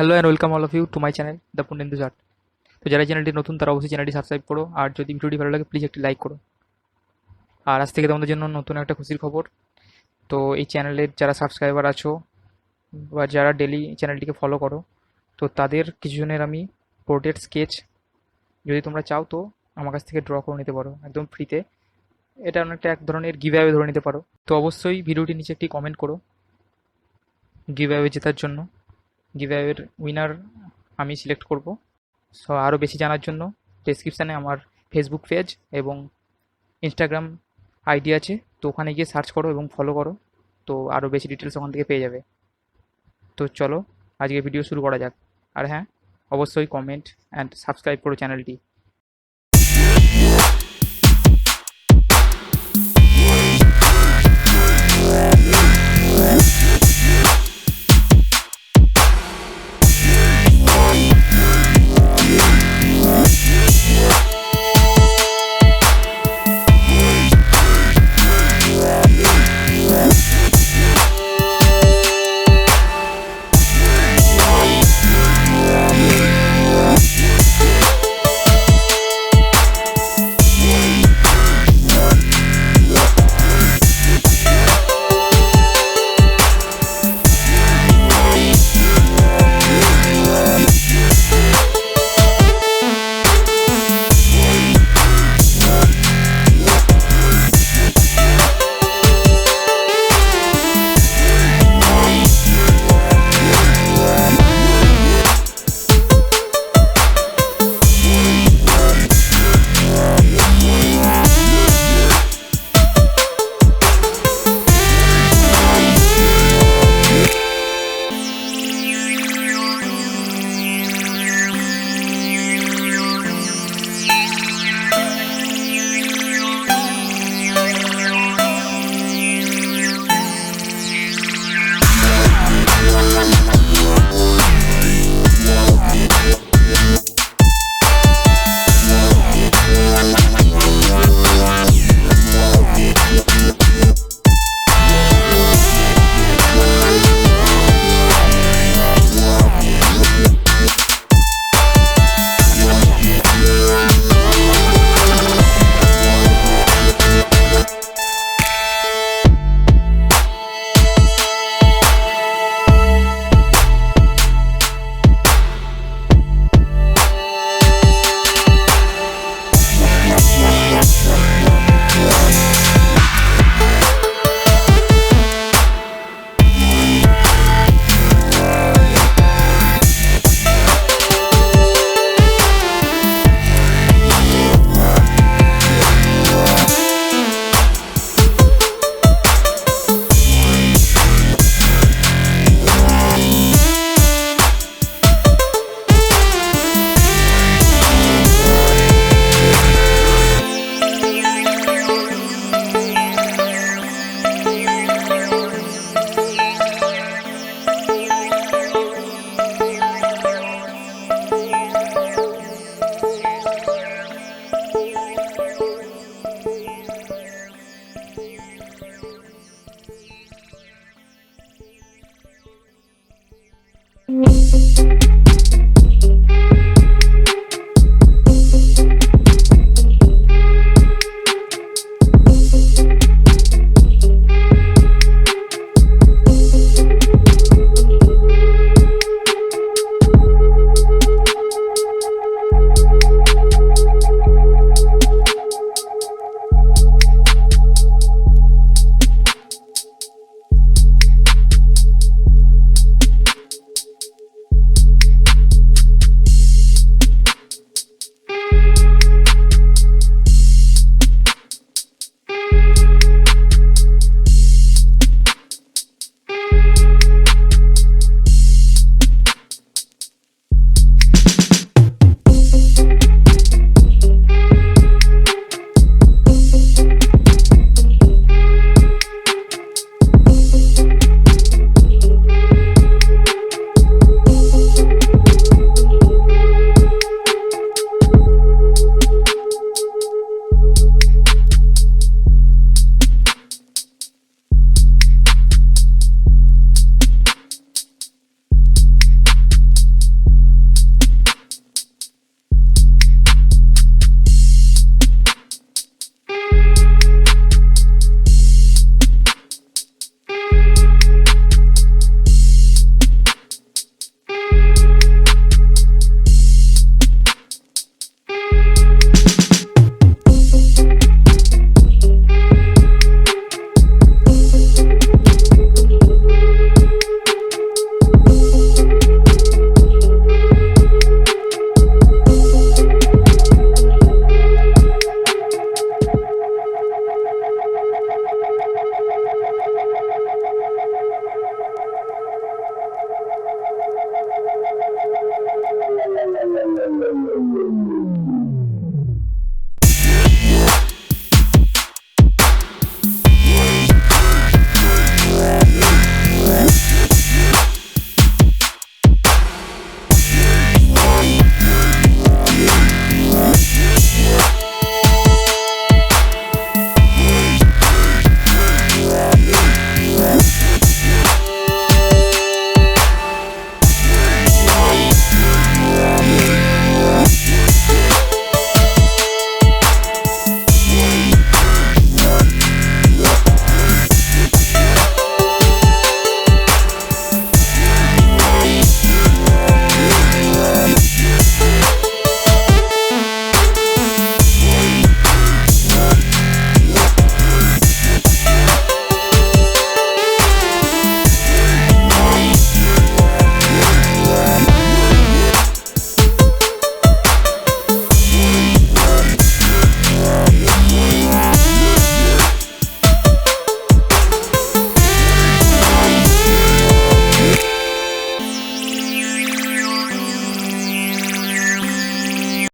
Hello and welcome all of you to my channel the Purnendu's. তো যারা চ্যানেলটি নতুন তারা অবশ্যই চ্যানেলটি সাবস্ক্রাইব করো, আর যদি ভিডিওটি ভালো লাগে প্লিজ একটি লাইক করো। আর আজ থেকে তোমাদের জন্য নতুন একটা খুশির খবর। তো এই চ্যানেলের যারা সাবস্ক্রাইবার আছো বা যারা ডেলি চ্যানেলটিকে ফলো করো, তো তাদের কিছুজনের আমি পোর্ট্রেট স্কেচ যদি তোমরা চাও তো আমার কাছ থেকে ড্র করে নিতে পারো একদম ফ্রিতে। এটা অনেকটা এক ধরনের গিভ অ্যাওয়ে ধরে নিতে পারো। তো অবশ্যই ভিডিওটির নিচে একটি কমেন্ট করো গিভ অ্যাওয়ে জেতার জন্য। গিভ অ্যাওয়ের উইনার আমি সিলেক্ট করব। সো আরও বেশি জানার জন্য ডেসক্রিপশানে আমার ফেসবুক পেজ এবং ইনস্টাগ্রাম আইডি আছে, তো ওখানে গিয়ে সার্চ করো এবং ফলো করো, তো আরও বেশি ডিটেলস ওখান থেকে পেয়ে যাবে। তো চলো আজকে ভিডিও শুরু করা যাক। আর হ্যাঁ, অবশ্যই কমেন্ট অ্যান্ড সাবস্ক্রাইব করো চ্যানেলটি।